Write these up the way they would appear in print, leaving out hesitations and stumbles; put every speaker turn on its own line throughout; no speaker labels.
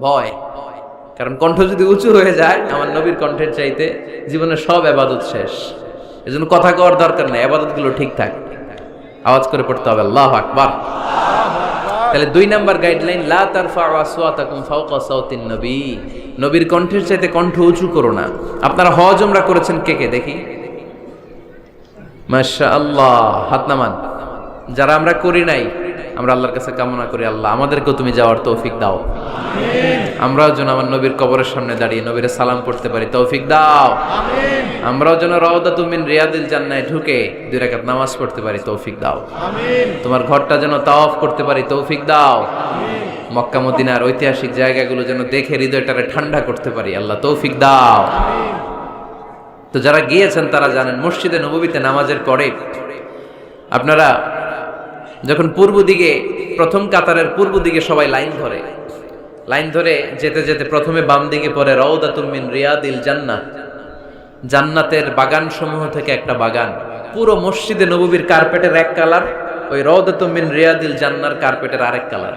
ভয়। কারণ কণ্ঠ যদি উঁচু হয়ে যায় আমার নবীর কণ্ঠের চাইতে জীবনের সব ইবাদত শেষ। এজন্য কথা কওয়ার দরকার নেই, ইবাদতগুলো ঠিক থাক, আওয়াজ করে পড়তে হবে আল্লাহু আকবার। তাহলে 2 নাম্বার গাইডলাইন, লা তারফাউ আসওয়াতাকুম ফাওকা সাওতিন নবী, নবীর কণ্ঠের চাইতে কণ্ঠ উঁচু করো না। আপনারা হজ উমরা করেছেন কে কে দেখি? মাশাআল্লাহ, হাত নামান। যারা আমরা করি নাই, আমরা আল্লাহর কাছে কামনা করি, আল্লাহ আমাদেরকেও তুমি যাওয়ার তৌফিক দাও। আমিন। আমরাও যেন আমার নবীর কবরের সামনে দাঁড়িয়ে নবীরে সালাম করতে পারি, তৌফিক দাও। আমিন। আমরাও যেন রাউদাতুম মিন রিয়াদিল জান্নাহে ঢুকে 2 রাকাত নামাজ পড়তে পারি, তৌফিক দাও। আমিন। তোমার ঘরটা যেন তাওয়াফ করতে পারি, তৌফিক দাও। আমিন। মক্কা মদিনার ঐতিহাসিক জায়গাগুলো যেন দেখে হৃদয়টারে ঠান্ডা করতে পারি, আল্লাহ তৌফিক দাও। আমিন। তো যারা গিয়েছেন তারা জানেন, মসজিদে নববীতে নামাজের পরে আপনারা যখন পূর্ব দিকে, প্রথম কাতারের পূর্ব দিকে সবাই লাইন ধরে যেতে যেতে প্রথমে বাম দিকে পড়ে রাউদাতুম মিন রিয়াদিল জান্নাহ, জান্নাতের বাগান সমূহ থেকে একটা বাগান। পুরো মসজিদে নববীর কার্পেটের এক কালার, ওই রাউদাতুম মিন রিয়াদিল জান্নার কার্পেটের আরেক কালার।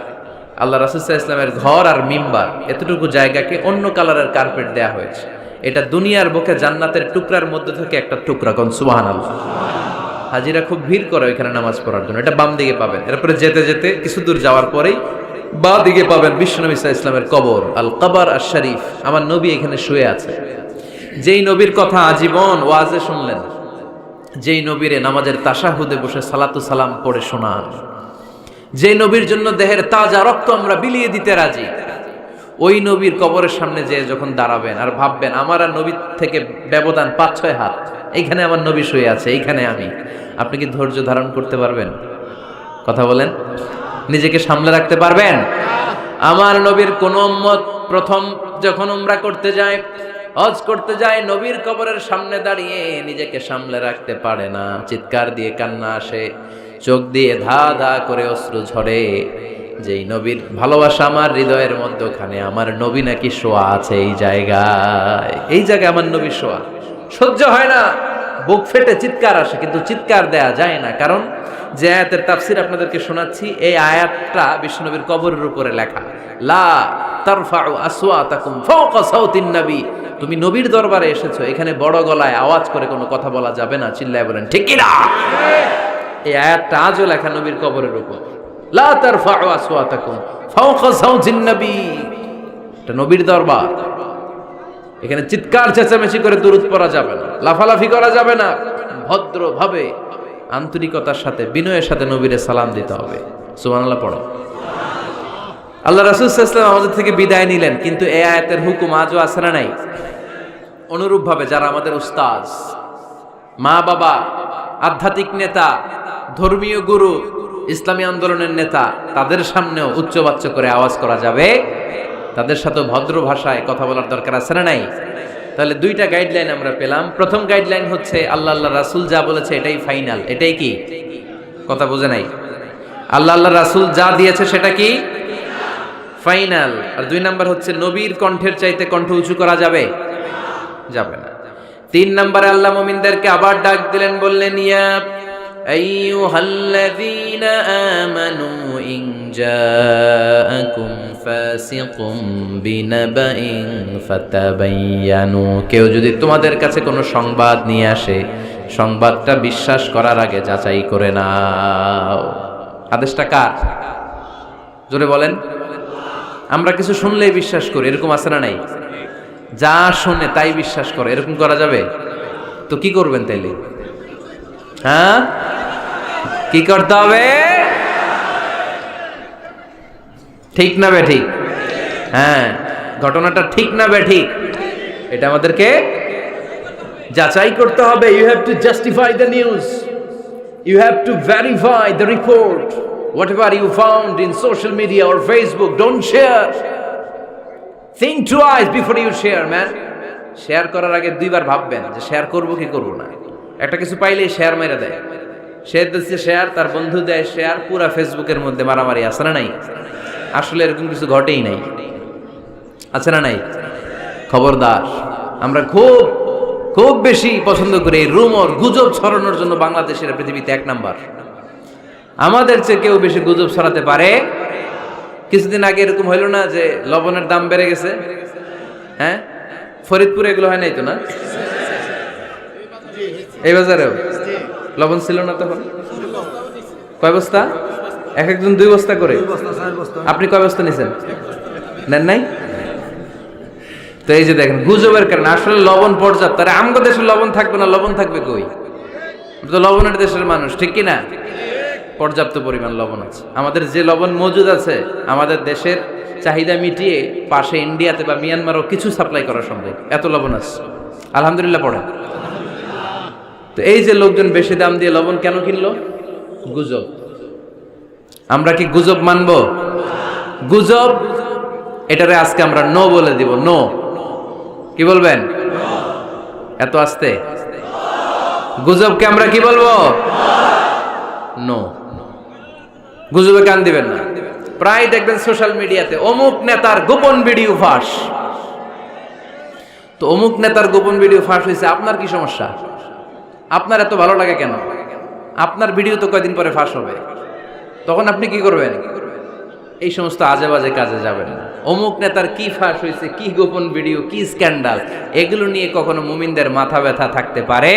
আল্লাহ রাসূল সাল্লাল্লাহু আলাইহি ওয়াসাল্লামের ঘর আর মিম্বার এতটুকু জায়গাকে অন্য কালারের কার্পেট দেয়া হয়েছে। এটা দুনিয়ার বুকে জান্নাতের টুকরার মধ্যে থেকে একটা টুকরা, কোন সুবহানাল্লাহ। হাজিরা খুব ভিড় করে ওইখানে নামাজ পড়ার জন্য। এটা বাম দিকে পাবেন। এরপরে যেতে যেতে কিছু দূর যাওয়ার পরেই বাঁ দিকে পাবেন বিশ্বনবী সাল্লাল্লাহু আলাইহি ওয়াসাল্লামের কবর, আল কবর আশ শরীফ। আমার নবী এখানে শুয়ে আছে। যেই নবীর কথা আজীবন ওয়াজে শুনলেন, যেই নবীরে নামাজের তাশাহুদে বসে সালাতু সালাম পড়ে শোনান, যেই নবীর জন্য দেহের তাজা রক্ত আমরা বিলিয়ে দিতে রাজি, ওই নবীর কবরের সামনে যে যখন দাঁড়াবেন আর ভাববেন আমার আর নবীর থেকে ব্যবধান 5-6 হাত, এইখানে আমার নবী শুয়ে আছে, এইখানে আমি, আপনি কি ধৈর্য ধারণ করতে পারবেন? কথা বলেন, নিজেকে সামলে রাখতে পারবেন? আমার নবীর কোন উম্মত প্রথম যখন উমরা করতে যায়, হজ করতে যায়, নবীর কবরের সামনে দাঁড়িয়ে নিজেকে সামলে রাখতে পারে না, চিৎকার দিয়ে কান্না আসে, চোখ দিয়ে ধা ধা করে অশ্রু ঝরে। যেই নবীর ভালোবাসা আমার হৃদয়ের মধ্যখানে, আমার নবী নাকি শোয়া আছে এই জায়গায় আমার নবী শোয়া। সহ্য হয় না, বুক ফেটে চিৎকার আসে, কিন্তু চিৎকার দেয়া যায় না। কারণ যে আয়াতের তাফসীর আপনাদেরকে শোনাচ্ছি, এই আয়াতটা বিশ্বনবীর কবরের উপরে লেখা, লা তারফাউ আসওয়াতাকুম ফাওকা সাওতিন নবী। তুমি নবীর দরবারে এসেছো, এখানে বড় গলায় আওয়াজ করে কোনো কথা বলা যাবে না, চিল্লায় বলেন ঠিক কি না? এই আয়াতটা আজও লেখা নবীর কবরের উপর, লা তারফাউ আসওয়াতাকুম ফাওকা সাওতিন নবী। এটা নবীর দরবার, এখানে চিৎকার চেঁচামেচি করে দুরূদ পড়া যাবে না, লাফালাফি করা যাবে না, ভদ্রভাবে আন্তরিকতার সাথে বিনয়ের সাথে নবীরে সালাম দিতে হবে। সুবহানাল্লাহ পড়ো। আল্লাহ রাসূল সাল্লাল্লাহু আলাইহি ওয়াসাল্লাম আমাদের থেকে বিদায় নিলেন, কিন্তু এই আয়াতের হুকুম আজও আছে না নাই? অনুরূপভাবে যারা আমাদের উস্তাদ, মা বাবা, আধ্যাত্মিক নেতা, ধর্মীয় গুরু, ইসলামী আন্দোলনের নেতা, তাদের সামনেও উচ্চবাচ্য করে আওয়াজ করা যাবে, তাদের সাথে ভদ্র ভাষায় কথা বলার দরকার আছে না নাই? তাহলে 2টা গাইডলাইন আমরা পেলাম। প্রথম গাইডলাইন হচ্ছে আল্লাহ রাসূল যা বলেছে এটাই ফাইনাল, এটাই কি? কথা বোঝে নাই? আল্লাহ রাসূল যা দিয়েছে সেটা কি ফাইনাল। আর 2 নাম্বার হচ্ছে নবীর কণ্ঠের চাইতে কণ্ঠ উঁচু করা যাবে না। 3 নম্বরে আল্লাহ মুমিনদেরকে আবার ডাক দিলেন, বললেন ইয়া আইয়ুহাল্লাযীনা আমানু ইন জাআকুম ফাসিকুম বিনাবাইন ফাতাবায়ানু। কেউ যদি তোমাদের কাছে কোনো সংবাদ নিয়ে আসে, সংবাদটা বিশ্বাস করার আগে যাচাই করে নাও। আদেশটা কার? জোরে বলেন। আমরা কিছু শুনলেই বিশ্বাস করি, এরকম আছে না নাই? যা শুনে তাই বিশ্বাস করে, এরকম করা যাবে? তো কি করবেন তাইলে? হ্যাঁ, কি করতে হবে? ঠিক না বে ঠিক? হ্যাঁ, ঘটনাটা ঠিক না বে ঠিক, এটা আমাদেরকে যাচাই করতে হবে। You have to justify the news, you have to verify the report. Whatever you found in social media or Facebook, don't share. Think twice before you share, man. Share করার আগে 2 বার ভাববেন যে শেয়ার করব কি করব না। একটা কিছু পাইলে শেয়ার মেরে দেয়, সে দিচ্ছে শেয়ার, তার বন্ধু দেয় শেয়ার, পুরা ফেসবুকের মধ্যে মারামারি আছে না নাই? আসলে এরকম কিছু ঘটেই নাই, আছে না নাই? খবরদার, আমরা খুব বেশি পছন্দ করি এই রুমর, গুজব ছড়ানোর জন্য বাংলাদেশের পৃথিবীতে 1 নাম্বার। আমাদের চেয়ে কেউ বেশি গুজব ছড়াতে পারে? কিছুদিন আগে এরকম হইল না যে লবণের দাম বেড়ে গেছে? হ্যাঁ, ফরিদপুরে এগুলো হয় নাই তো না? এই বাজারেও লবণ ছিল না তখন? কয় বস্তা? এক একজন 2 বস্তা করে। আপনি কয় বস্তা নিছেন? নেন নাই? তো এই যে দেখেন গুজবের কারণে আসলে লবণ পর্যাপ্ত। আরে আমগো দেশে লবণ থাকবে না, লবণ থাকবে কই? তো লবণের দেশের মানুষ, ঠিক কি না? পর্যাপ্ত পরিমাণ লবণ আছে। আমাদের যে লবণ মজুদ আছে আমাদের দেশের চাহিদা মিটিয়ে পাশে ইন্ডিয়াতে বা মিয়ানমারও কিছু সাপ্লাই করা সম্ভব, এত লবণ আছে। আলহামদুলিল্লাহ পড়ে। তো এই যে লোকজন বেশি দাম দিয়ে লবণ কেন কিনলো? গুজব। আমরা কি গুজব মানবো? গুজব এটারে আজকে আমরা নো বলে দিব। নো। কি বলবেন? এত আস্তে গুজবকে আমরা কি বলবো? নো। গুজবে কান দিবেন না। প্রায় দেখবেন সোশ্যাল মিডিয়াতে অমুক নেতার গোপন ভিডিও ফাঁস। তো অমুক নেতার গোপন ভিডিও ফাঁস হয়েছে, আপনার কি সমস্যা? আপনার এত ভালো লাগে কেন? আপনার ভিডিও তো কয়দিন পরে ফাঁস হবে, তখন আপনি কি করবেন? এই সমস্ত আজে বাজে কাজে যাবেন না। অমুক নেতার কি ফাঁস হয়েছে, কি গোপন ভিডিও, কি স্ক্যান্ডাল, এগুলো নিয়ে কখনো মুমিনদের মাথা ব্যথা থাকতে পারে?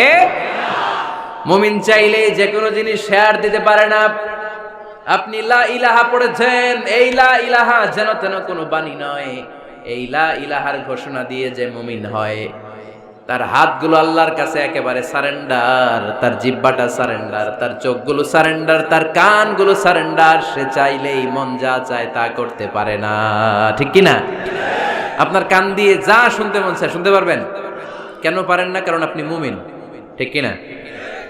মুমিন চাইলে যে কোনো জিনিস শেয়ার দিতে পারে না। আপনি লা ইলাহা পড়েছেন, এই লা ইলাহা যেন তেন কোনো বাণী নয়। এই লা ইলাহার ঘোষণা দিয়ে যে মুমিন হয়, তার হাতগুলো আল্লাহর কাছে একেবারে সারেন্ডার, তার জিহ্বাটা সারেন্ডার, তার চোখগুলো সারেন্ডার, তার কানগুলো সারেন্ডার। সে চাইলেই মন যা চায় তা করতে পারে না, ঠিক কি না? আপনার কান দিয়ে যা শুনতে মন চায় শুনতে পারবেন? কেন পারেন না? কারণ আপনি মুমিন, ঠিক কি না?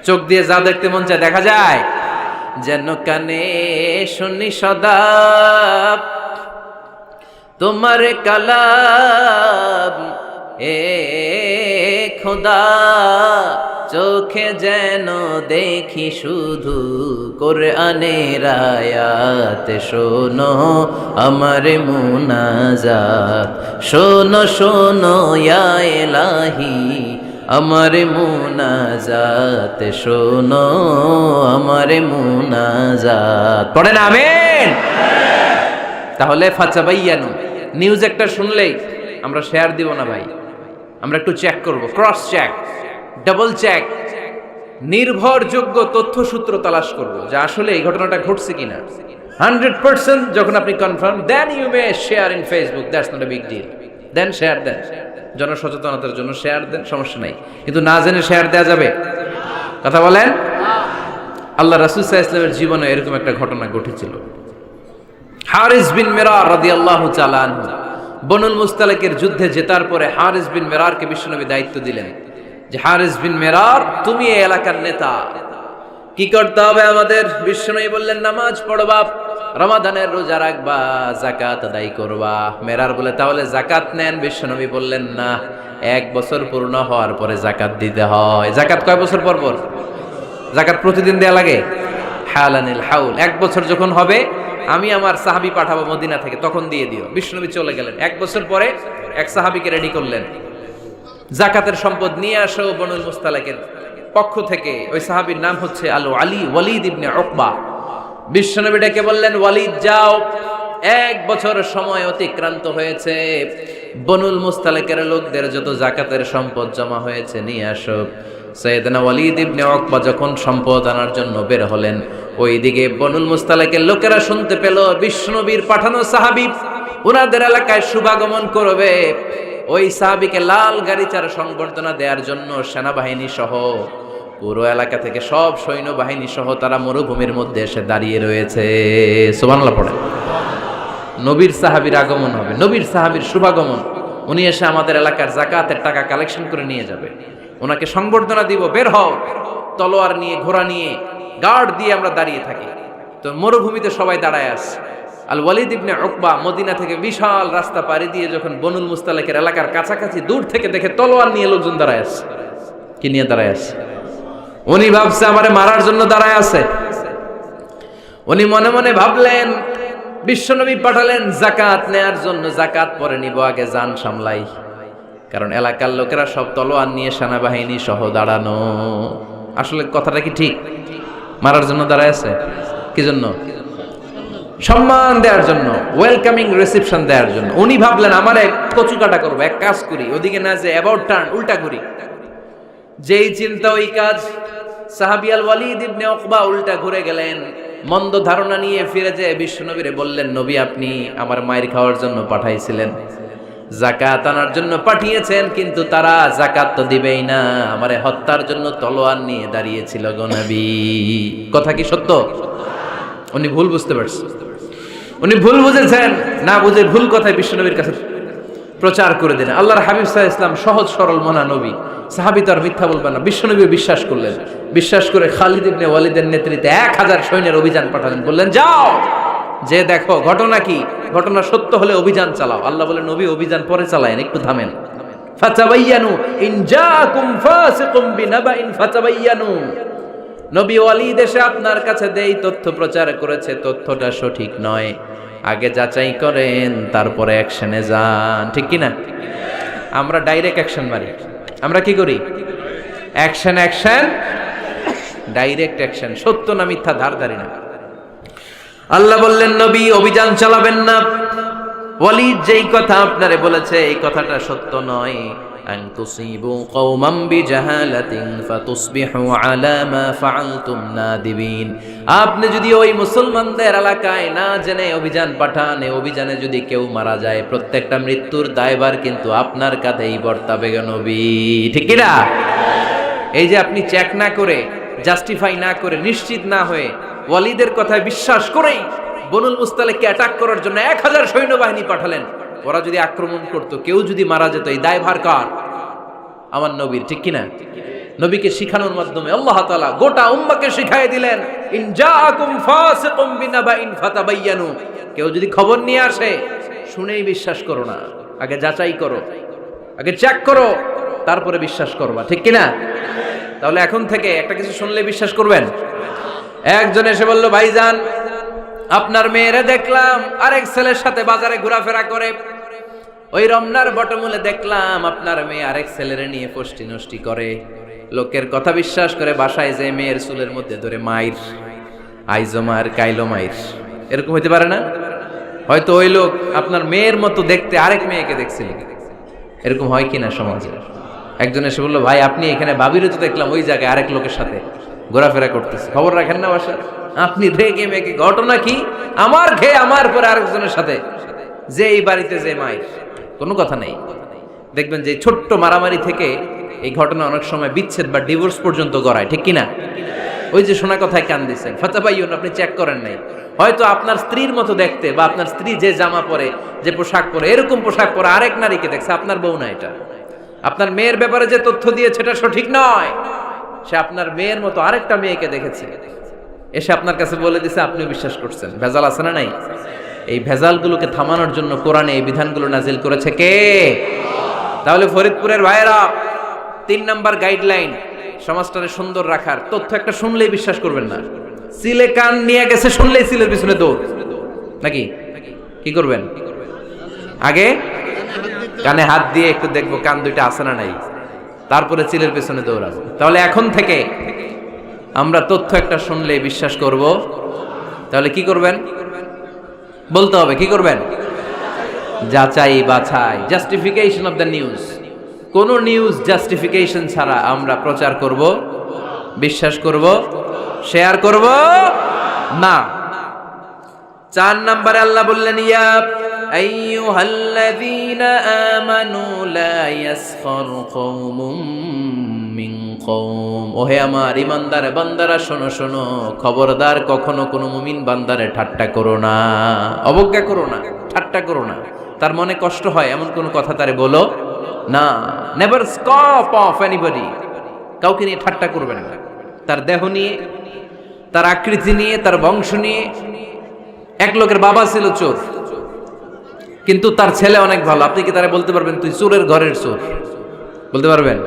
চোখ দিয়ে যা দেখতে মন চায় দেখা যায়। যেন কানে শুনি সদা তোমার কালাম, এ খোদা চোখে যেন দেখি শুধু কোরআনের আয়াত। শোনো আমার মুনাজাত, শোনো শোনো ইয়া ইলাহি আমার মুনাজাত, শোনো আমার মুনাজাত। পড়েন আমিন। তাহলে ফাতাবায়ানু, নিউজ একটা শুনলেই আমরা শেয়ার দিব না ভাই, আমরা একটু চেক করব, ক্রস চেক, ডাবল চেক, নির্ভরযোগ্য তথ্যসূত্র তালাশ করব যে আসলে এই ঘটনাটা ঘটছে কিনা। 100% যখন আপনি confirm, then you may share in Facebook, that's not a big deal. Then share দেন, জনসচেতনতার জন্য শেয়ার দেন, সমস্যা নাই। কিন্তু না জেনে শেয়ার দেওয়া যাবে? কথা বলেন। আল্লাহ রাসূল সাল্লাল্লাহু আলাইহি ওয়াসাল্লামের জীবনে এরকম একটা ঘটনা ঘটেছিল। হারিস বিন মিরার রাদিয়াল্লাহু তাআলা আনহু বনুল মুস্তালিকের যুদ্ধে জেতার পরে হারিস বিন মিরারকে বিশ্বনবী দায়িত্ব দিলেন যে হারিস বিন মিরার, তুমি এই এলাকার নেতা, কি করতে হবে আমাদের? বিশ্বনবী বললেন নামাজ পড়বা, রমাদানের রোজা রাখবা, যাকাত আদায় করবা। মেরার বলে তাহলে যাকাত নেন। বিশ্বনবী বললেন না, 1 বছর পূর্ণ হওয়ার পরে যাকাত দিতে হয়। যাকাত কয় বছর পর পর? যাকাত প্রতিদিন দেয়া লাগে। হালানিল হাউল, 1 বছর যখন হবে আমি আমার সাহাবী পাঠাবো মদিনা থেকে, তখন দিয়ে দিও। বিশ্বনবী চলে গেলেন। 1 বছর পরে এক সাহাবীকে রেডি করলেন, যাকাতের সম্পদ নিয়ে আসো বনুল মুস্তালিকের পক্ষ থেকে। ওই সাহাবীর নাম হচ্ছে আল আলী ওয়ালিদ ইবনে উকবা। বিশ্বনবী ডেকে বললেন, ওয়ালিদ যাও, 1 বছর সময় অতিক্রান্ত হয়েছে, বনুল মুস্তালিকের লোকদের যত যাকাতের সম্পদ জমা হয়েছে নিয়ে আসো। সাইয়েদনা ওয়ালিদ ইবনে উকবা যখন সম্পদ আনার জন্য বের হলেন, ওইদিকে বনুল মুস্তালিকের লোকেরা শুনতে পেল বিশ্বনবীর পাঠানো সাহাবী ওনাদের এলাকায় শুভাগমন করবে। ওই সাহাবীকে লাল গাড়িচার সংবর্ধনা দেওয়ার জন্য সেনাবাহিনী সহ পুরো এলাকা থেকে সব সৈন্যবাহিনী সহ তারা মরুভূমির মধ্যে এসে দাঁড়িয়ে রয়েছে। সুবহানাল্লাহ পড়ে। নবীর সাহাবীর আগমন হবে, নবীর সাহাবীর শুভাগমন। উনি এসে আমাদের এলাকার যাকাতের টাকা কালেকশন করে নিয়ে যাবে, ওনাকে সংবর্ধনা দিব, বের হও। তলোয়ার নিয়ে, ঘোড়া নিয়ে, গার্ড দিয়ে আমরা দাঁড়িয়ে থাকি। তো মরুভূমিতে সবাই দাঁড়ায় আছে। আল ওয়ালিদ ইবনে উকবা মদিনা থেকে বিশাল রাস্তা পাড়ি দিয়ে যখন বনুল মুস্তালিকের এলাকার কাছাকাছি দূর থেকে দেখে তলোয়ার নিয়ে লোকজন দাঁড়ায় আছে। কি নিয়ে দাঁড়ায় আছে? উনি ভাবছে আমারে মারার জন্য দাঁড়ায় আছে। উনি মনে মনে ভাবলেন, বিশ্বনবী পাঠালেন যাকাত নেয়ার জন্য, যাকাত পরে নিব, আগে জান সামলাই। কারণ এলাকার লোকেরা সব তলোয়ার নিয়ে সেনাবাহিনী সহ দাঁড়ানো। আসলে কথাটা কি ঠিক? মারার জন্য দাঁড়ায় আছে? কি জন্য? সম্মান দেওয়ার জন্য, ওয়েলকামিং রিসেপশন দেওয়ার জন্য। উনি ভাবলেন আমারে কচু কাটা করবো, এক কাজ করি, ওদিকে না যে অ্যাবাউট টার্ন উল্টা করি। যেই চিন্তা ওই কাজ। সাহাবী আল ওয়ালিদ ইবনে উকবা উল্টা ঘুরে গেলেন, মন্দ ধারণা নিয়ে ফিরে যেয়ে বিশ্বনবীরে বললেন, নবী আপনি আমার মায়ের খাওয়ার জন্য পাঠাইছিলেন, যাকাত আনার জন্য পাঠিয়েছেন, কিন্তু তারা যাকাত তো দিবেই না, আমারে হত্যার জন্য তলোয়ার নিয়ে দাঁড়িয়েছিল গো নবী। কথা কি সত্য? উনি ভুল বুঝতে পারছেন, উনি ভুল বুঝেছেন, না বুঝে ভুল কথায় বিশ্বনবীর কাছে প্রচার করে দিলেন। আল্লাহর হাবিব সাল্লাল্লাহু আলাইহি ওয়াসাল্লাম সহজ সরল মনা নবী, সাহাবী তো আর মিথ্যা বলবেন না। বিশ্বনবী বিশ্বাস করলেন, বিশ্বাস করে খালিদ ইবনে ওয়ালিদের নেতৃত্বে 1000 সৈন্যের অভিযান পাঠালেন। বললেন যাও, যে দেখো ঘটনা কি, ঘটনা সত্য হলে অভিযান চালাও। আল্লাহ বলে নবী অভিযান পরে চালায়েন, একটু থামেন। ফাতাবায়ানু ইন জাআকুম ফাসিকুম বিনাবাইন ফাতাবায়ানু। নবী ওয়ালিদ এসে আপনার কাছে দেই তথ্য প্রচার করেছে, তথ্যটা সঠিক নয়, আগে যাচাই করেন, তারপরে অ্যাকশনে যান। ঠিক কি না? আমরা ডাইরেক্ট অ্যাকশন মারি। আমরা কি করি? Action action, direct action. সত্য না মিথ্যা ধার ধারি না। আল্লাহ বললেন নবী অভিযান চালাবেন না। ওয়ালিদ যেই কথা আপনারে বলেছে এই কথাটা সত্য নয়। আন তুসিবু কওমান বিজাহালাতিন ফাতুসবিহু আলা মা ফাআলতুম নাদিবিন। আপনি যদি ওই মুসলমানদের এলাকায় না জেনে অভিযান পাঠান, এই অভিযানে যদি কেউ মারা যায়, প্রত্যেকটা মৃত্যুর দায়ভার কিন্তু আপনার কাঁধেই বর্তাবে গো নবী। ঠিক কি না? এই যে আপনি চেক না করে, জাস্টিফাই না করে, নিশ্চিত না হয়ে ওয়ালিদের কথায় বিশ্বাস করেই বনুল মুস্তালিককে অ্যাটাক করার জন্য 1000 সৈন্যবাহিনী পাঠালেন। ওরা যদি আক্রমণ করত, কেউ যদি মারা যেত, এই দায়ভার কার? আমার নবীর। ঠিক কিনা? নবীকে শিখানোর মাধ্যমে আল্লাহ তাআলা গোটা উম্মাহকে শিখাই দিলেন, ইন জাআকুম ফাসিকুম বিনাবাইন ফাতাবায়ানু। কেউ যদি খবর নিয়ে আসে, শুনেই বিশ্বাস করো না, আগে যাচাই করো, আগে চেক করো, তারপরে বিশ্বাস করবা। ঠিক কিনা? তাহলে এখন থেকে একটা কিছু শুনলে বিশ্বাস করবেন। একজন এসে বলল, ভাইজান আপনার মেয়েরে দেখলাম আরেক ছেলের সাথে বাজারে ঘোরাফেরা করে, ওই রমনার বটমূলে দেখলাম আপনার মেয়ে আরেক ছেলেরে নিয়ে ফষ্টি নষ্টি করে। লোকের কথা বিশ্বাস করে বাসায় যে মেয়ের চুলের মধ্যে ধরে মাইর, আইজো মার কাইলো মাইর। এরকম হইতে পারে না? হয়তো ওই লোক আপনার মেয়ের মতো দেখতে আরেক মেয়েকে দেখছিল। এরকম হয় কিনা সমাজে? একজন এসে বললো, ভাই আপনি এখানে ভাবিরে তো দেখলাম ওই জায়গায় আরেক লোকের সাথে ঘোরাফেরা করতেছে, খবর রাখেন না বাসায়? আপনি রেগে মেগে, ঘটনা কি? আমার খেয়ে আমার পরে আরেকজনের সাথে, যে এই বাড়িতে যে মাইর, কোনো কথা নেই। দেখবেন যে ছোট্ট মারামারি থেকে এই ঘটনা অনেক সময় বিচ্ছেদ বা ডিভোর্স পর্যন্ত গড়ায়। ঠিক কিনা? ওই যে শোনা কথায় কান দিচ্ছেন, ফাতাবাইয়ুন, আপনি চেক করেন নাই। হয়তো আপনার স্ত্রীর মতো দেখতে বা আপনার স্ত্রী যে জামা পরে, যে পোশাক পরে, এরকম পোশাক পরে আরেক নারীকে দেখছে, আপনার বউ না এটা। আপনার মেয়ের ব্যাপারে যে তথ্য দিয়েছে এটা সঠিক নয়, সে আপনার মেয়ের মতো আরেকটা মেয়েকে দেখেছে, এসে আপনার কাছে বলে দিছে, আপনিও বিশ্বাস করছেন। ভেজাল আছে না নাই? এই ভেজালগুলোকে থামানোর জন্য কোরআনে এই বিধানগুলো নাজিল করেছে কে? তাহলে ফরিদপুরের ভাইয়েরা, 3 নাম্বার গাইডলাইন সমাজটারে সুন্দর রাখার, তথ্য একটা শুনলেই বিশ্বাস করবেন না। সিলে কান নিয়ে গেছে, শুনলেই সিলের পিছনে দৌড়, নাকি? কি করবেন? আগে কানে হাত দিয়ে একটু দেখবো কান দুইটা আছে না নাই, তারপরে চিলের পেছনে দৌড়াবো। তাহলে এখন থেকে আমরা তথ্য একটা শুনলে বিশ্বাস করব। তাহলে কি করবেন? বলতে হবে কি করবেন? যাচাই বাছাই, জাস্টিফিকেশন অফ দ্য নিউজ। কোন নিউজ জাস্টিফিকেশন ছাড়া আমরা প্রচার করব, বিশ্বাস করব, শেয়ার করব না। 4 নম্বরে আল্লাহ বললেন, ইয়া আইয়ুহাল্লাযীনা আমানু লা ইয়াসখার কওমুম মিন কওম। ওহে আমার ঈমানদার বান্দারা, শোনো শোনো, খবরদার কখনো কোনো মুমিন বান্দারে ঠাট্টা করো না, অবজ্ঞা করো না, ঠাট্টা করো না। তার মনে কষ্ট হয় এমন কোনো কথা তারে বলো না। Never scoff of anybody. কাউকে নিয়ে ঠাট্টা করবেন না, তার দেহ নিয়ে, তার আকৃতি নিয়ে, তার বংশ নিয়ে। এক লোকের বাবা ছিল চোর, কিন্তু তার ছেলে অনেক ভালো। আপনি কি তারা বলতে পারবেন তুই চোরের ঘরের চোর? বলতে পারবেন?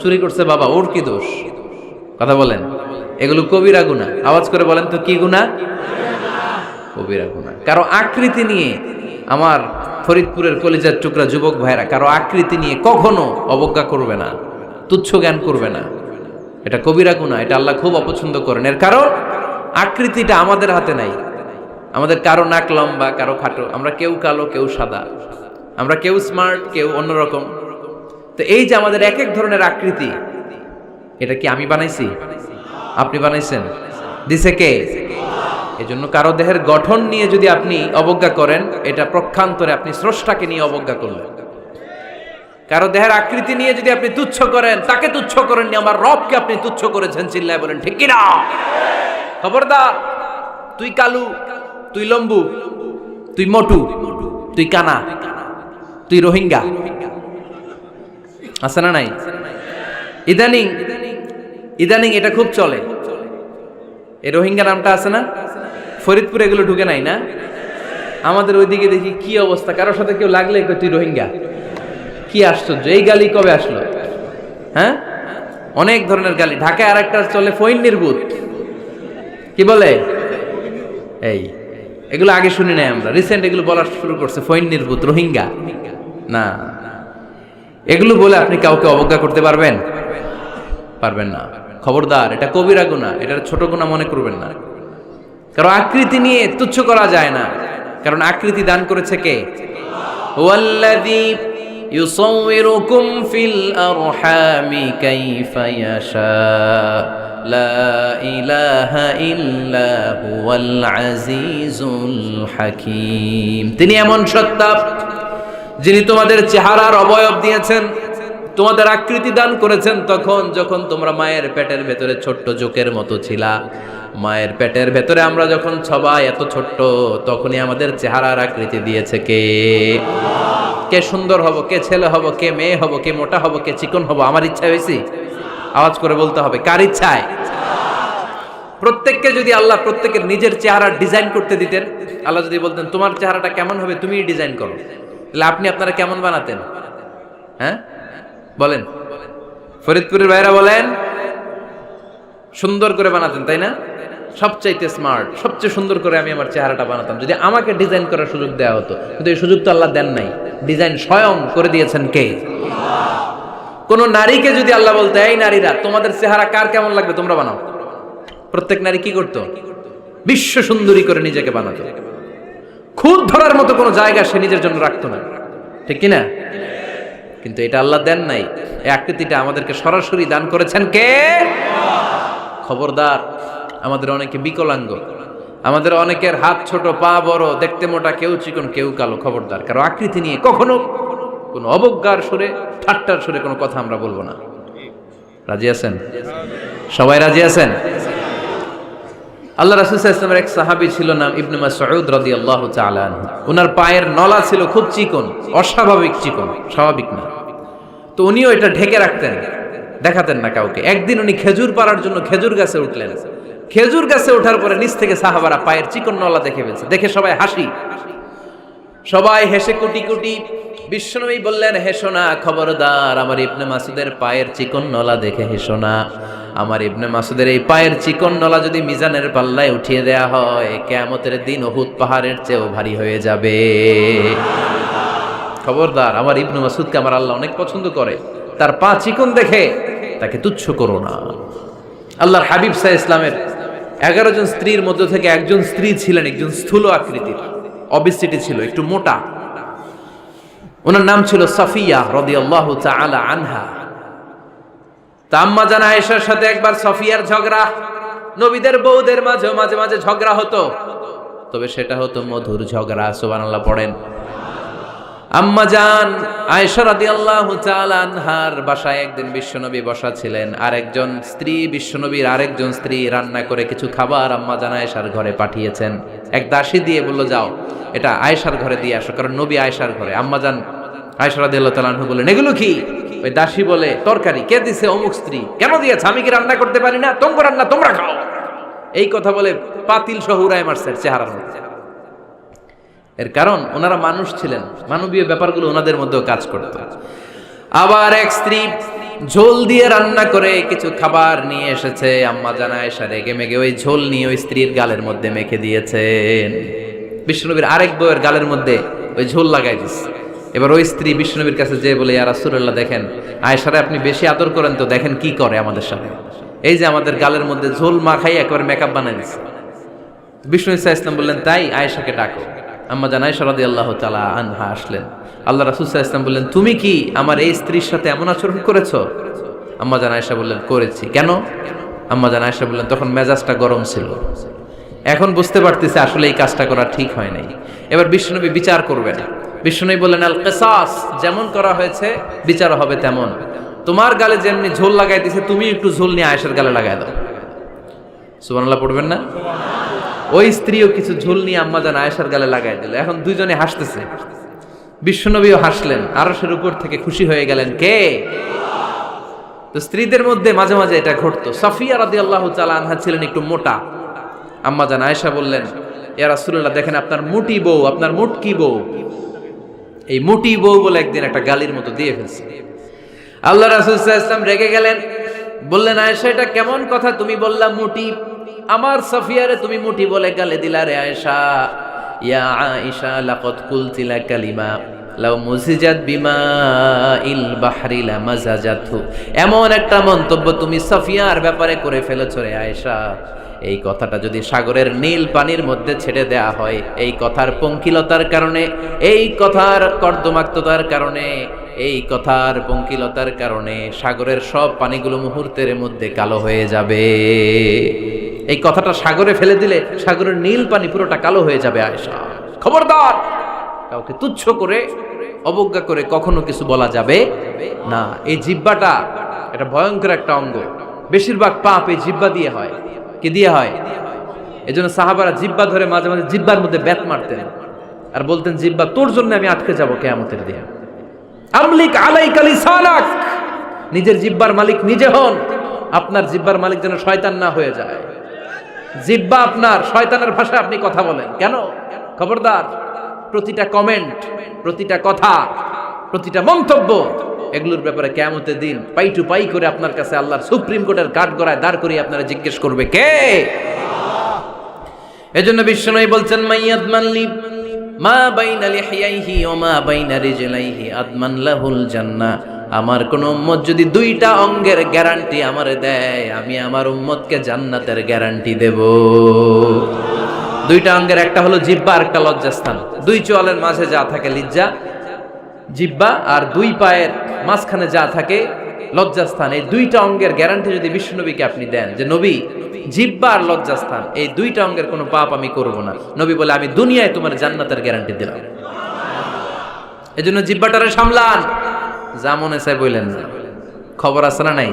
চুরি করছে বাবা, ওর কি দোষ? কথা বলেন। এগুলো কবিরা গুনাহ। আওয়াজ করে বলেন তো কি গুনাহ? কবিরা গুনাহ। কারো আকৃতি নিয়ে, আমার ফরিদপুরের কলিজার টুকরা যুবক ভাইরা, কারো আকৃতি নিয়ে কখনো অবজ্ঞা করবে না, তুচ্ছ জ্ঞান করবে না। এটা কবিরা গুনাহ, এটা আল্লাহ খুব অপছন্দ করেন। এর কারণ আকৃতিটা আমাদের হাতে নাই। আমাদের কারো নাক লম্বা, কারো খাটো, আমরা কেউ কালো, কেউ সাদা, আমরা কেউ স্মার্ট, কেউ অন্যরকম। তো এই যে আমাদের এক এক ধরনের আকৃতি, এটা কি আমি বানাইছি? আপনি বানাইছেন? দিছে কে? এই জন্য কারো দেহের গঠন নিয়ে যদি আপনি অবজ্ঞা করেন, এটা প্রক্ষান্তরে আপনি স্রষ্টাকে নিয়ে অবজ্ঞা করলেন। কারো দেহের আকৃতি নিয়ে যদি আপনি তুচ্ছ করেন, তাকে তুচ্ছ করেননি, আমার রবকে আপনি তুচ্ছ করেছেন। চিল্লায় বলেন ঠিক কিনা? খবরদার, তুই কালু, তুই লম্বু, তুই মোটু, তুই কানা, তুই রোহিঙ্গা, আছে না নাই? ইদানিং ইদানিং এটা খুব চলে। এই রোহিঙ্গা নামটা আছে না? ফরিদপুরে এগুলো ঢুকে নাই না? আমাদের ওইদিকে দেখি কি অবস্থা, কারোর সাথে কেউ লাগলে তুই রোহিঙ্গা। কি আশ্চর্য, এই গালি কবে আসলো? হ্যাঁ, অনেক ধরনের গালি। ঢাকায় আর একটা চলে ফইন্নির ভূত, কি বলে? এই এগুলো আগে শুনি নাই আমরা, রিসেন্ট এগুলো বলা শুরু করছে। ফইন্নির ভূত, রোহিঙ্গা না, এগুলো বলে আপনি কাউকে অবজ্ঞা করতে পারবেন? পারবেন না। খবরদার, এটা কবিরা গুনাহ, এটা ছোট গুনাহ মনে করবেন না। কারণ আকৃতি নিয়ে তুচ্ছ করা যায় না, কারণ আকৃতি দান করেছে কে? ওয়াল্লাযী ইউসাউবিরুকুম ফিল আরহামি কাইফা ইয়াশা লা ইলাহা ইল্লা হুয়াল আজিজুল হাকীম। তিনি এমন সত্তা যিনি তোমাদের চেহারার অবয়ব দিয়েছেন, তোমাদের আকৃতি দান করেছেন তখন যখন তোমরা মায়ের পেটের ভেতরে ছোট্ট জোকের মতো ছিলা। মায়ের পেটের ভেতরে আমরা যখন সবাই এত ছোট্ট, তখনই আমাদের চেহারার আকৃতি দিয়েছে কে? কে সুন্দর হব, কে ছেলে হব, কে মেয়ে হব, কে মোটা হব, কে চিকন হব? আমার ইচ্ছা হয়েছে? আওয়াজ করে বলতে হবে, কার ইচ্ছায়? প্রত্যেককে যদি আল্লাহ প্রত্যেকের নিজের চেহারা ডিজাইন করতে দিতেন, আল্লাহ যদি বলতেন তোমার চেহারাটা কেমন হবে তুমিই ডিজাইন করো, তাহলে আপনি আপনারা কেমন বানাতেন? হ্যাঁ বলেন, ফরিদপুরের ভাইরা বলেন, সুন্দর করে বানাতেন তাই না? সবচাইতে স্মার্ট, সবচেয়ে সুন্দর করে আমি আমার চেহারাটা বানাতাম যদি আমাকে ডিজাইন করার সুযোগ দেওয়া হতো। কিন্তু এই সুযোগ তো আল্লাহ দেন নাই। ডিজাইন স্বয়ং করে দিয়েছেন কে? কোন নারীকে যদি আল্লাহ বলতে, এই নারীরা তোমাদের চেহারা কার কেমন লাগবে তোমরা বানাও, প্রত্যেক নারী কি করতো? বিশ্ব সুন্দরী করে নিজেকে বানাতো। খুদ ধরার মতো কোনো জায়গা সে নিজের জন্য রাখতো না, ঠিক কিনা? কিন্তু এটা আল্লাহ দেন নাই। এই আকৃতিটা আমাদেরকে সরাসরি দান করেছেন কে? খবরদার, আমাদের অনেকে বিকলাঙ্গ, আমাদের অনেকের হাত ছোট, পা বড়, দেখতে মোটা, কেউ চিকন, কেউ কালো। খবরদার, কারো আকৃতি নিয়ে কখনো কোনো অবজ্ঞার সুরে, ঠাট্টার সুরে কোনো কথা আমরা বলবো না। রাজি আছেন? সবাই রাজি আছেন? আল্লাহ রাসূল সাল্লাল্লাহু আলাইহি ওয়াসাল্লামের এক সাহাবী ছিল, নাম ইবনে মাসউদ রাদিয়াল্লাহু তাআলা আনহু। ওনার পায়ের নলা ছিল খুব চিকন, অস্বাভাবিক চিকন, স্বাভাবিক না। তো উনিও এটা ঢেকে রাখতেন, দেখাতেন না কাউকে। একদিন উনি খেজুর পাড়ার জন্য খেজুর গাছে উঠলেন। খেজুর গাছে ওঠার পরে নিচ থেকে সাহাবারা পায়ের চিকন নলা দেখে ফেলছে। দেখে সবাই হাসি, সবাই হেসে কুটি কুটি। বিশ্বনবী বললেন, হেসো না, খবরদার, আমার ইবনে মাসুদের পায়ের চিকন নলা দেখে হেসো না। আমার ইবনে মাসুদের এই পায়ের চিকন নলা যদি মিজানের পাল্লায় উঠিয়ে দেয়া হয়, কিয়ামতের দিন উহুদ পাহাড়ের চেয়েও ভারী হয়ে যাবে। খবরদার, আমার ইবনে মাসুদকে আমার আল্লাহ অনেক পছন্দ করে, তার পা চিকন দেখে তাকে তুচ্ছ করো না। আল্লাহর হাবিব সাল্লাল্লাহু আলাইহি ইসলামের 11 জন স্ত্রীর মধ্যে থেকে একজন স্ত্রী ছিলেন একজন স্থূল আকৃতির, অবিসিটি ছিল, একটু মোটা। ওনার নাম ছিল সাফিয়া রাদিয়াল্লাহু তাআলা আনহা। তা আম্মা জান আয়েশার সাথে একবার সাফিয়ার ঝগড়া। নবীদের বউদের মাঝে মাঝে মাঝে ঝগড়া হতো, তবে সেটা হতো মধুর ঝগড়া। সুবহানাল্লাহ পড়েন। আম্মা জান আয়েশা রাদিয়াল্লাহু তাআলা আনহার বাসায় একদিন বিশ্বনবী বসা ছিলেন। আরেকজন স্ত্রী, বিশ্বনবীর আরেকজন স্ত্রী রান্না করে কিছু খাবার আম্মা জান আয়েশার ঘরে পাঠিয়েছেন। এক দাসী দিয়ে বলল, যাও এটা আয়েশার ঘরে দিয়ে আসো, কারণ নবী আয়েশার ঘরে। আম্মা জান আয়েশা রাদিয়াল্লাহু তাআলা আনহা বললেন, এগুলো কি? ওই দাসী বলে, তরকারি। কে দিছে? অমুক স্ত্রী। কেন দিয়েছে? আমি কি রান্না করতে পারি না? তোমরা রান্না তোমরা খাও। এই কথা বলে পাতিল সহ উড়ায় মারছে চেহারার মধ্যে। এর কারণ ওনারা মানুষ ছিলেন, মানবীয় ব্যাপারগুলো ওনাদের মধ্যেও কাজ করত। আবার এক স্ত্রী ঝোল দিয়ে রান্না করে কিছু খাবার নিয়ে এসেছে। আম্মা জান আয়েশা রেগে মেগে ওই ঝোল নিয়ে ওই স্ত্রীর গালের মধ্যে মেখে দিয়েছেন। বিশ্বনবীর আরেক বউয়ের গালের মধ্যে ওই ঝোল লাগাই দিচ্ছে। এবার ওই স্ত্রী বিশ্বনবীর কাছে যেয়ে বলে, ইয়া রাসূলুল্লাহ, দেখেন আয়েশারে আপনি বেশি আদর করেন তো, দেখেন কি করে আমাদের সাথে। এই যে আমাদের গালের মধ্যে ঝোল মাখাই একবার মেকআপ বানাই দিচ্ছে। বিষ্ণু ইসা ইসলাম বললেন, তাই আয়েশাকে ডাকো। আম্মা জান আয়েশা রাদিয়াল্লাহু তাআলা আনহা আসলেন। আল্লাহ রাসূল সাল্লাল্লাহু আলাইহি ওয়াসাল্লাম বললেন, তুমি কি আমার এই স্ত্রীর সাথে এমন আচরণ করেছো? আম্মা জান আয়েশা বললেন, করেছি। কেন? আম্মা জান আয়েশা বললেন, তখন মেজাজটা গরম ছিল, এখন বুঝতে পারতেছে আসলে এই কাজটা করা ঠিক হয় নাই। এবার বিশ্বনবী বিচার করবেন। বিশ্বনবী বললেন, আল কিসাস, যেমন করা হয়েছে বিচার হবে তেমন। তোমার গালে যেমনি ঝোল লাগাই দিছে, তুমি একটু ঝোল নিয়ে আয়েশার গালে লাগাই দাও। সুবহানাল্লাহ পড়বেন না? ওই স্ত্রীও কিছু ঝোল নিয়ে আম্মা জান আয়েশার গালে লাগাই দিল। এখন দুইজনে হাসতেছে, বিশ্বনবীও হাসলেন, আরশের উপর থেকে খুশি হয়ে গেলেন। কে? তো স্ত্রীদের মধ্যে মাঝে মাঝে এটা ঘটতো। সাফিয়া রাদিয়াল্লাহু তাআলা আনহা ছিলেন একটু মোটা। আম্মা জান আয়েশা বললেন, ইয়া রাসূলুল্লাহ, দেখেন আপনার মুটি বউ, আপনার মুটকি বউ, এই মুটি বউ বলে একদিন একটা গালির মতো দিয়ে ফেলছে। আল্লাহ রাসূল সাল্লাল্লাহু আলাইহি ওয়াসাল্লাম রেগে গেলেন, বললেন, আয়েশা এটা কেমন কথা তুমি বললা মুটি? আমার সাফিয়ারে তুমি মুটি বলে গালি দিলা রে আয়েশা। ইয়া আয়েশা লাকাদ কুলতিলা কালিমা লাউ মুজিজাত বিমা ইল বাহরি লামাজাজাতহু, এমন একটা মন্তব্য তুমি সাফিয়ার ব্যাপারে করে ফেলেছো রে আয়েশা, এই কথাটা যদি সাগরের নীল পানির মধ্যে ছেড়ে দেয়া হয়, এই কথার পঙ্কিলতার কারণে, এই কথার কর্দমাক্ততার কারণে, এই কথার পঙ্কিলতার কারণে সাগরের সব পানিগুলো মুহূর্তের মধ্যে কালো হয়ে যাবে। এই কথাটা সাগরে ফেলে দিলে সাগরের নীল পানি পুরোটা কালো হয়ে যাবে। আয়েশা, খবরদার, কাউকে তুচ্ছ করে অবজ্ঞা করে কখনো কিছু বলা যাবে না। এই জিহ্বাটা এটা ভয়ঙ্কর একটা অঙ্গ। বেশিরভাগ পাপ এই জিহ্বা দিয়ে হয়। কি দিয়ে হয়? এজন্য সাহাবারা জিহ্বা ধরে মাঝে মাঝে জিহ্বার মধ্যে ব্যাত মারতেন আর বলতেন, জিহ্বা তোর জন্য আমি আটকে যাব কিয়ামতের দিন। আমলিক আলাইকা লিসানাক, নিজের জিহ্বার মালিক নিজে হন। আপনার জিহ্বার মালিক যেন শয়তান না হয়ে যায়। জিহ্বা আপনার, শয়তানের ভাষায় আপনি কথা বলেন কেন? খবরদার, প্রতিটা কমেন্ট, প্রতিটা কথা, প্রতিটা মন্তব্য, এগুলোর ব্যাপারে কিয়ামতের দিন পাই টু পাই করে আপনার কাছে আল্লাহর সুপ্রিম কোর্টের কাঠগড়ায় দাঁড় করিয়ে আপনারা জিজ্ঞেস করবে, কে? এজন্য বিশ্বনবী বলছেন, মাইয়াদমানলি মা বাইনা লিহিয়াইহি ওয়া মা বাইনা রিজলাইহি আদমান লাহুল জান্নাহ। আমার কোন উম্মত যদি দুইটা অঙ্গের গ্যারান্টি আমারে দেয়, আমি আমার উম্মতকে জান্নাতের গ্যারান্টি দেব। দুইটা অঙ্গের, একটা হলো জিহ্বা আর একটা লজ্জাস্থান। দুই চোয়ালের মাঝে যা থাকে লিজ্জা, জিহ্বা, আর দুই পায়ের মাঝখানে যা থাকে লজ্জাস্থান। এই দুইটা অঙ্গের গ্যারান্টি যদি বিশ্বনবীকে আপনি দেন, যে নবী জিহ্বা আর লজ্জাস্থান এই দুইটা অঙ্গের কোনো পাপ আমি করব না, নবী বলে, আমি দুনিয়ায় তোমার জান্নাতের গ্যারান্টি দিলাম। এজন্য জিহ্বাটারে সামলান, যা মনে চায় বললেন না। খবর আছে না নাই?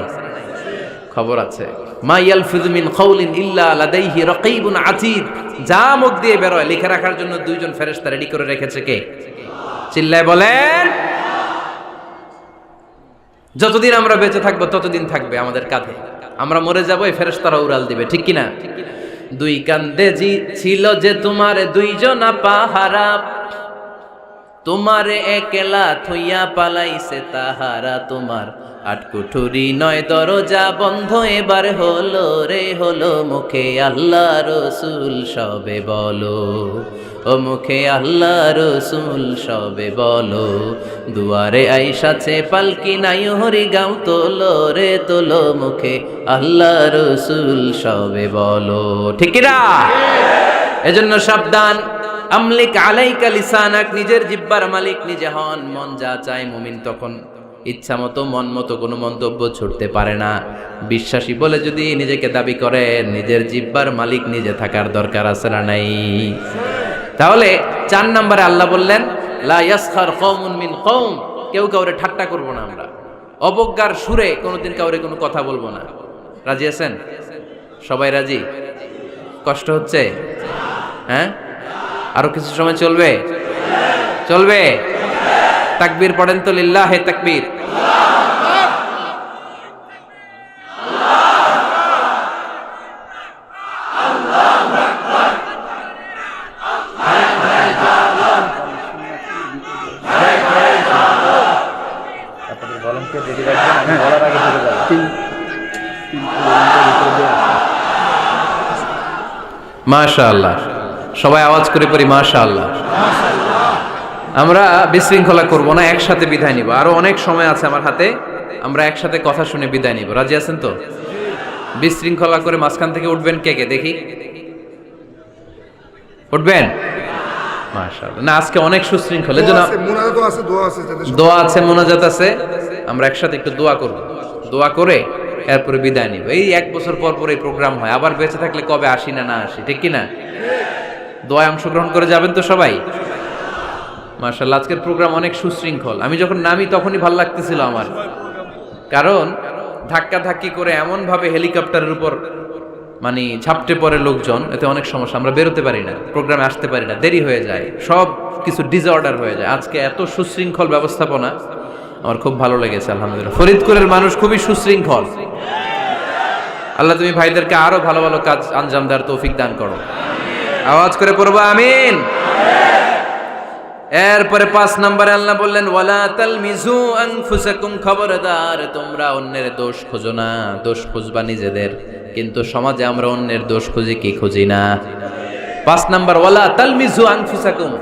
খবর আছে। মা ইয়ালফিযু মিন কাউলিন ইল্লা লাদাইহি রাকীবুন আতীদ, যা মুখ দিয়ে বের হয় লিখে রাখার জন্য দুইজন ফেরেশতা রেডি করে রেখেছে। কে? চিল্লায় বলেন। যতদিন আমরা বেঁচে থাকবো ততদিন থাকবে আমাদের কাঁধে। আমরা মরে যাবো, এই ফেরেশতারা উড়াল দিবে, ঠিক কিনা? দুই কান্দে জি ছিল যে তোমার দুইজনা পাহারা, তোমারে একলা থইয়া পালাইছে তাহারা, তোমার আটকুঠুরি নয় দরজা বন্ধ এবার হলো রে হলো, মুখে আল্লাহ রসুল সবে বলো, ও মুখে আল্লাহ রসুল সবে বলো, দুয়ারে আইসাছে পালকি নাই হরি গাও তোলো রে তোলো, মুখে আল্লাহ রসুল সবে বলো, ঠিক না? এজন্য সাবধান। আমলিক আলাইকা লিসানাক, নিজের জিহ্বার মালিক নিজে হন। মন যা চায় মুমিন তখন ইচ্ছা মতো মন মতো কোনো মন্তব্য ছুটতে পারে না। বিশ্বাসী বলে যদি নিজেকে দাবি করে, নিজের জিহ্বার মালিক নিজে থাকার দরকার আছে না নাই? তাহলে 4 নম্বরে আল্লাহ বললেন, লা ইয়াসখার কওমুন মিন কওম, কেউ কাউরে ঠাট্টা করব না আমরা। অবজ্ঞার সুরে কোনোদিন কাউরে কোনো কথা বলবো না। রাজি আছেন? সবাই রাজি? কষ্ট হচ্ছে? হ্যাঁ, আরো কিছু সময় চলবে? চলবে। তাকবীর পড়েন তো, লিল্লাহে তাকবীর। মাশাআল্লাহ, সবাই আওয়াজ করে পড়ি মাশাআল্লাহ। আমরা বিশৃঙ্খলা করব না, একসাথে বিদায় নিব। আরো অনেক সময় আছে আমার হাতে, আমরা একসাথে কথা শুনে বিদায় নিব। রাজি আছেন তো? বিশৃঙ্খলা করে মাঝখান থেকে উঠবেন কে কে দেখি? উঠবেন? মাশাআল্লাহ। না, আজকে অনেক সুশৃঙ্খল, এজন্য
মুনাজাত আছে, দোয়া আছে,
দোয়া আছে, মোনাজাত আছে। আমরা একসাথে একটু দোয়া করব, দোয়া করে এরপরে বিদায় নিব। এই 1 বছর পর পর এই প্রোগ্রাম হয়, আবার বেঁচে থাকলে কবে আসি না না আসি, ঠিক কি না? দোয়ায় অংশগ্রহণ করে যাবেন তো সবাই? মাশাআল্লাহ, আজকের প্রোগ্রাম অনেক সুশৃঙ্খল। আমি যখন নামি তখনই ভালো লাগতেছিল আমার, কারণ ধাক্কা ধাক্কি করে এমন ভাবে হেলিকপ্টারের উপর মানে ঝাপটে পড়ে লোকজন, এতে অনেক সমস্যা, আমরা বেরোতে পারি না, প্রোগ্রামে আসতে পারি না, দেরি হয়ে যায়, সব কিছু ডিসঅর্ডার হয়ে যায়। আজকে এত সুশৃঙ্খল ব্যবস্থাপনা আমার খুব ভালো লেগেছে, আলহামদুলিল্লাহ। ফরিদপুরের মানুষ খুবই সুশৃঙ্খল। আল্লাহ তুমি ভাইদেরকে আরো ভালো ভালো কাজ আঞ্জাম দেওয়ার তৌফিক দান করো, আওয়াজ করে পড়বো আমিন। এরপরে 5 নম্বরে আল্লাহ বললেন ওয়ালা তালমিজু আনফুসাকুম, খবরদার তোমরা অন্যের দোষ খোঁজো না, দোষ খুঁজবা নিজেদের। কিন্তু সমাজে আমরা অন্যের দোষ খুঁজি কি খুঁজি না? 5 নাম্বার ওয়ালা তালমিজু আনফুসাকুম,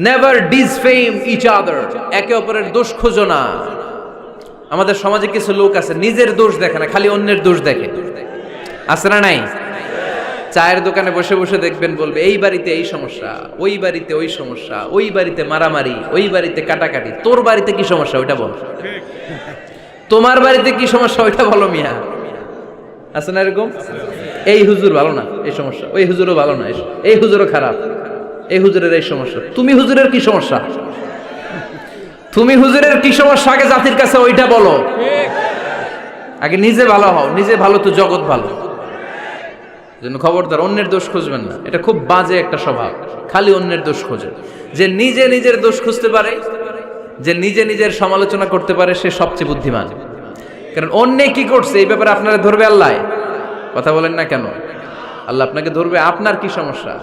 নেভার ডিসফেম ইচ আদার, একে অপরের দোষ খোঁজো না। আমাদের সমাজে কিছু লোক আছে নিজের দোষ দেখে না, খালি অন্যের দোষ দেখে, আছে না নাই? চায়ের দোকানে বসে বসে দেখবেন বলবে এই বাড়িতে এই সমস্যা, ওই বাড়িতে ওই সমস্যা, ওই বাড়িতে মারামারি, ওই বাড়িতে কাটাকাটি, তোর বাড়িতে কি সমস্যা ওইটা বল, তোমার বাড়িতে কি সমস্যা ওইটা বলো মিয়া, আছে না এরকম? এই হুজুর ভালো না, এই সমস্যা, ওই হুজুরও ভালো না, এই হুজুরও খারাপ, এই হুজুরের এই সমস্যা, তুমি হুজুরের কি সমস্যা, তুমি হুজুরের কি সমস্যা আগে জাতির কাছে ওইটা বলো, আগে নিজে ভালো হও, নিজে ভালো তো জগৎ ভালো। জন্য খবরদার অন্যের দোষ খুঁজবেন না, এটা খুব বাজে একটা স্বভাব, খালি অন্যের দোষ খোঁজে। যে নিজে নিজের দোষ খুঁজতে পারে, যে নিজে নিজের সমালোচনা করতে পারে, সে সবচেয়ে বুদ্ধিমান। কারণ অন্যে কি করছে এই ব্যাপারে আপনারা ধরবে আল্লাহ, কথা বলেন না কেন? আল্লাহ আপনাকে ধরবে, আপনার কি সমস্যা,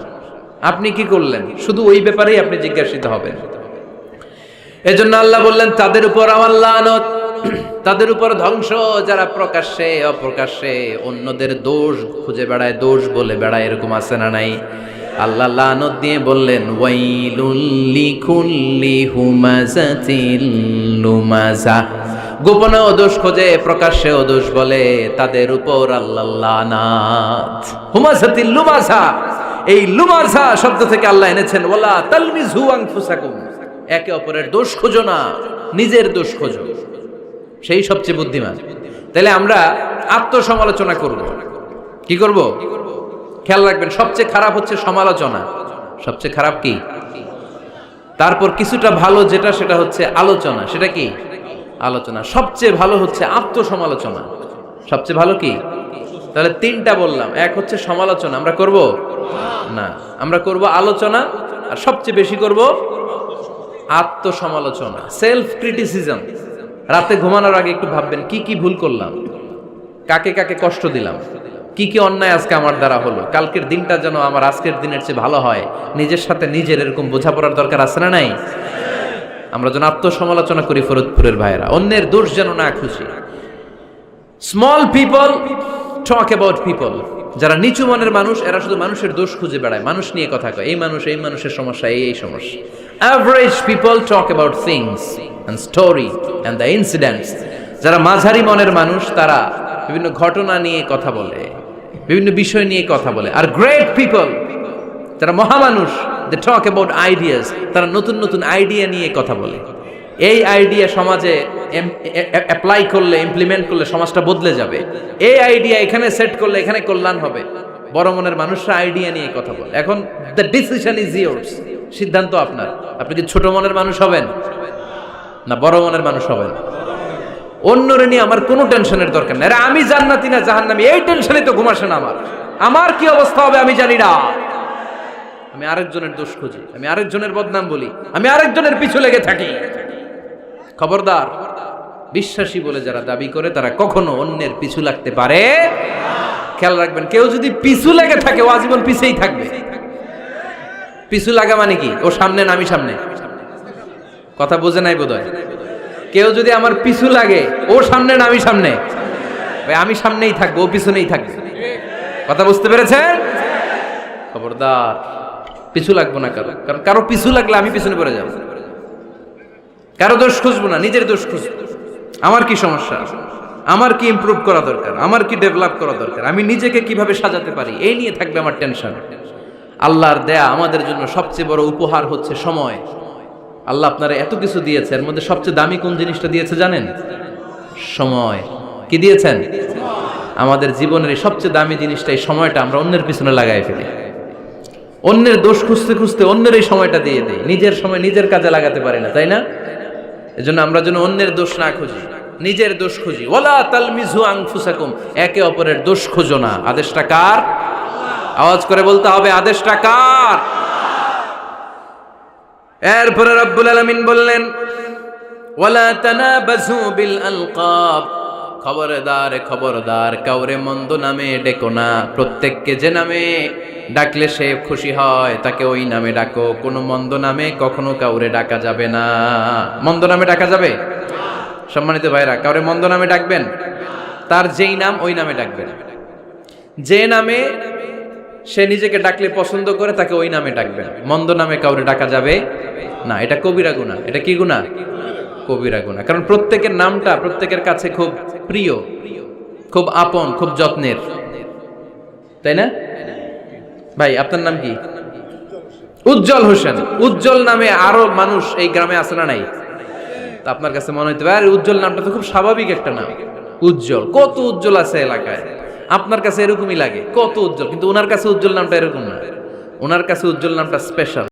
আপনি কি করলেন, শুধু ওই ব্যাপারেই আপনি জিজ্ঞাসিত হবেন। এজন্য আল্লাহ বললেন তাদের উপর আমার লানত, তাদের উপর ধ্বংস, যারা প্রকাশ্যে অপ্রকাশ্যে অন্যদের দোষ খুঁজে বেড়ায়, দোষ বলে বেড়ায়, এরকম আছে না নাই? আল্লাহ লানত দিয়ে বললেন ওয়াইলুল লিকুল্লি হুমাযাতিল লুমাযা, গোপনেও দোষ খোঁজে প্রকাশ্যেও দোষ বলে, তাদের উপর আল্লাহ লানাত। হুমাযাতিল লুমাযা, এই লুমাযা শব্দ থেকে আল্লাহ এনেছেন ওয়ালা তালমিজু আনফুসাকুম, একে অপরের দোষ খোঁজো না, নিজের দোষ খোঁজো, সেই সবচেয়ে বুদ্ধিমান। তাহলে আমরা আত্মসমালোচনা করব, কি করব? খেয়াল রাখবেন, সবচেয়ে খারাপ হচ্ছে সমালোচনা, সবচেয়ে খারাপ কি? তারপর কিছুটা ভালো যেটা, সেটা হচ্ছে আলোচনা, সেটা কি? আলোচনা। সবচেয়ে ভালো হচ্ছে আত্মসমালোচনা, সবচেয়ে ভালো কি? তাহলে 3টা বললাম, এক হচ্ছে সমালোচনা, আমরা করব না, আমরা করব আলোচনা, আর সবচেয়ে বেশি করব আত্মসমালোচনা, সেলফ ক্রিটিসিজম। রাতে ঘুমানোর আগে একটু ভাববেন কি কি ভুল করলাম, কাকে কাকে কষ্ট দিলাম, কি কি অন্যায় আজকে আমার দ্বারা হলো, কালকের দিনটা যেন আমার আজকের দিনের চেয়ে ভালো হয়। নিজের সাথে নিজের এরকম বোঝাপড়ার দরকার আছে না নাই? আমরা যেন আত্মসমালোচনা করি ফরিদপুরের ভাইয়েরা, অন্যের দোষ যেন না খুঁজি। Small people talk about people, যারা নিচু মনের মানুষ এরা শুধু মানুষের দোষ খুঁজে বেড়ায়, মানুষ নিয়ে কথা কয়, এই মানুষ, এই মানুষের সমস্যা, এই সমস্যা। Average people talk about things and story and the incidents, যারা মাঝারি মনের মানুষ তারা বিভিন্ন ঘটনা নিয়ে কথা বলে, বিভিন্ন বিষয় নিয়ে কথা বলে। আর গ্রেট পিপল, যারা মহামানুষ, দে টক অ্যাবাউট আইডিয়াস, তারা নতুন নতুন আইডিয়া নিয়ে কথা বলে। এই আইডিয়া সমাজে অ্যাপ্লাই করলে, ইমপ্লিমেন্ট করলে সমাজটা বদলে যাবে। এই আইডিয়া এখানে সেট করলে এখানে কল্যাণ হবে। বড় মনের মানুষরা আইডিয়া নিয়ে কথা বলে। এখন দ্য ডিসিশন ইজ ইয়ার্স, সিদ্ধান্ত আপনার। আপনি কি ছোট মনের মানুষ হবেন না বড় মনের মানুষ হবেন? অন্যরে নিয়ে আমার কোনো টেনশনের দরকার নেই। আমি জান্নাতি না জাহান্নামী, এই টেনশনই তো ঘুম আসে না আমার। আমার কি অবস্থা হবে আমি জানি না। আমি আরেকজনের দোষ খুঁজি, আমি আরেকজনের বদনাম বলি, আমি আরেকজনের পিছু লেগে থাকি। খবরদার, বিশ্বাসী বলে যারা দাবি করে তারা কখনো অন্যের পিছু লাগতে পারে। খেয়াল রাখবেন, কেউ যদি পিছু লেগে থাকে ও আজীবন পিছেই থাকবে। পিছু লাগা মানে কি? ও সামনে না আমি সামনে? কথা বোঝে নাই বোধহয়। কেউ যদি আমার পিছু লাগে, ও সামনে না আমি সামনে? আমি সামনেই থাকবো, ও পিছনেই থাকবে। কথা বুঝতে পেরেছেন? খবরদার, পিছু লাগবো না কারো, কারণ কারো পিছু লাগলে আমি পিছনে পড়ে যাবো। কারো দোষ খুঁজবো না, নিজের দোষ খুঁজবো। আমার কি সমস্যা, আমার কি ইমপ্রুভ করা দরকার, আমার কি ডেভেলপ করা দরকার, আমি নিজেকে কিভাবে সাজাতে পারি, এই নিয়ে থাকবে আমার টেনশন। আল্লাহর দেয়া আমাদের জন্য সবচেয়ে বড় উপহার হচ্ছে সময়। আল্লাহ আপনারা এত কিছু দিয়েছে, এর মধ্যে সবচেয়ে দামি কোন জিনিসটা দিয়েছে জানেন? সময়। কি দিয়েছেন? আমাদের জীবনের এই সবচেয়ে দামি জিনিসটা, এই সময়টা আমরা অন্যের পিছনে লাগাই ফেলি। অন্যের দোষ খুঁজতে খুঁজতে অন্যের এই সময়টা দিয়ে দেই, নিজের সময় নিজের কাজে লাগাতে পারি না, তাই না? এজন্য আমরা যেন অন্যের দোষ না খুঁজি, নিজের দোষ খুঁজি। ওয়ালা তালমিজু আনফুসাকুম, একে অপরের দোষ খুঁজো না। আদেশটা কার? আওয়াজ করে বলতে হবে, আদেশটা কার? এরপরে রব্বুল আলামিন বললেন, ওয়ালা তানাবাজু বিল আলকাব, খবরদার খবরদার, কাউরে মন্দ নামে ডেকো না। প্রত্যেককে যে নামে ডাকলে সে খুশি হয় তাকে ওই নামে ডাকো। কোনো মন্দ নামে কখনো কাউরে ডাকা যাবে না। মন্দ নামে ডাকা যাবে? সম্মানিত ভাইরা, কাউরে মন্দ নামে ডাকবেন? তার যেই নাম ওই নামে ডাকবেন। যে নামে সে নিজেকে ডাকলে পছন্দ করে তাকে ওই নামে ডাকবেন। মন্দ নামে কাউরে ডাকা যাবে না। এটা কবিরা গুনাহ। এটা কি গুনাহ? কবিরা গুনাহ। কারণ প্রত্যেকের নামটা প্রত্যেকের কাছে খুব প্রিয়, খুব আপন, খুব যত্নের, তাই না? ভাই আপনার নাম কি? উজ্জ্বল হোসেন। উজ্জ্বল নামে আরো মানুষ এই গ্রামে আছে না নাই? তা আপনার কাছে মনে হইতে পারে উজ্জ্বল নামটা তো খুব স্বাভাবিক একটা নাম। উজ্জ্বল, কত উজ্জ্বল আছে এলাকায়, আপনার কাছে এরকমই লাগে, কত উজ্জ্বল। কিন্তু ওনার কাছে উজ্জ্বল নামটা এরকম না, ওনার কাছে উজ্জ্বল নামটা স্পেশাল।